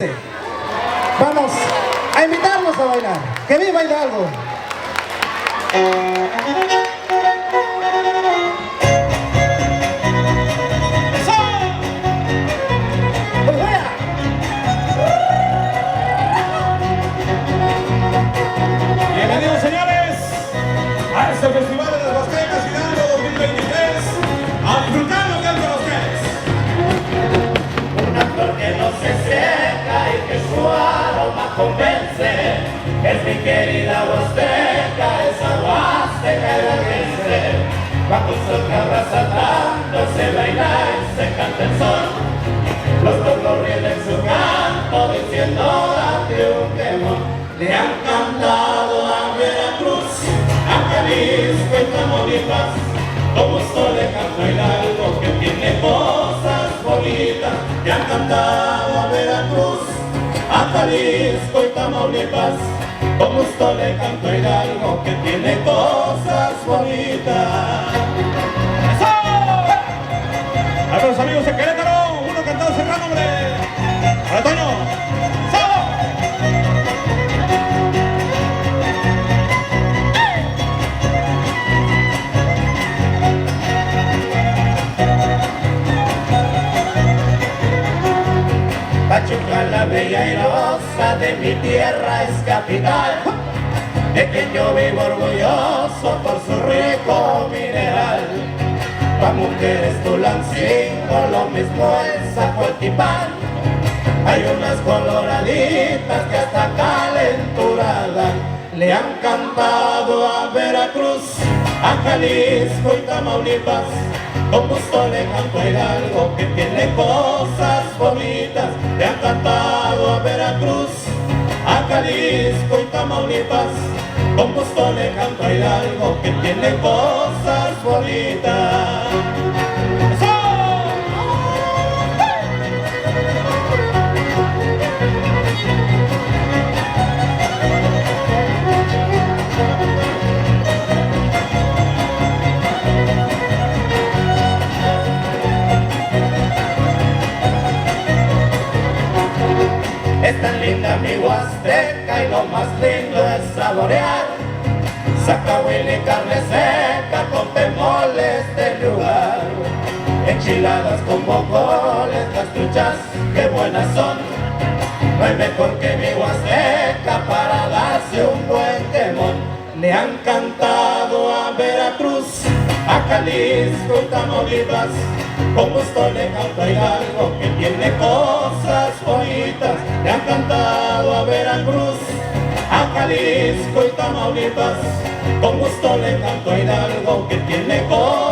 Vamos a invitarlos a bailar. ¡Que viva Hidalgo! ¡Eso! ¡Pues vaya! Bienvenidos, señores, a este Festival de las Huastecas Hidalgo 2023, a disfrutar lo que es de ustedes. Una flor que no se seca y que su aroma convence. Es mi querida Huasteca, esa Huasteca hidalguense. Bajo el sol que abraza tanto se baila y se canta el sol. Los pueblos ríen en su canto diciendo date un quemón. Le han cantado a Veracruz, a Jalisco y Tamaulipas. Como esto le canta a Hidalgo que tiene cosas bonitas. Le han cantado a Veracruz, a Jalisco y Tamaulipas. Con gusto le canto a Hidalgo que tiene cosas bonitas. ¡Eso! A los amigos de Querétaro, uno cantado cerrando, hombre. ¡Para Toño! ¡Eso! Pachuca la bella y rosa de mi tierra es capital, de quien yo vivo orgulloso por su rico mineral. Pa' mujeres Tulancingo, lo mismo en Zacualtipán. Hay unas coloraditas que hasta calentura dan. Le han cantado a Veracruz, a Jalisco y Tamaulipas. Con gusto le canto a Hidalgo que tiene cosas bonitas. Le han cantado a Veracruz, a Jalisco y Tamaulipas. Con gusto le canto a Hidalgo que tiene cosas bonitas. ¡Eso! Es tan linda mi Huasteca y lo más lindo es saborear zacahuil y carne seca con pemoles del lugar. Enchiladas con bocoles, las truchas qué buenas son. No hay mejor que mi Huasteca para darse un buen quemón. Le han cantado a Veracruz, a Jalisco y Tamaulipas. Con gusto le canto a Hidalgo que tiene cosas bonitas. Le han cantado a Veracruz, a Jalisco y Tamaulipas. Con gusto le canto a Hidalgo que tiene cosas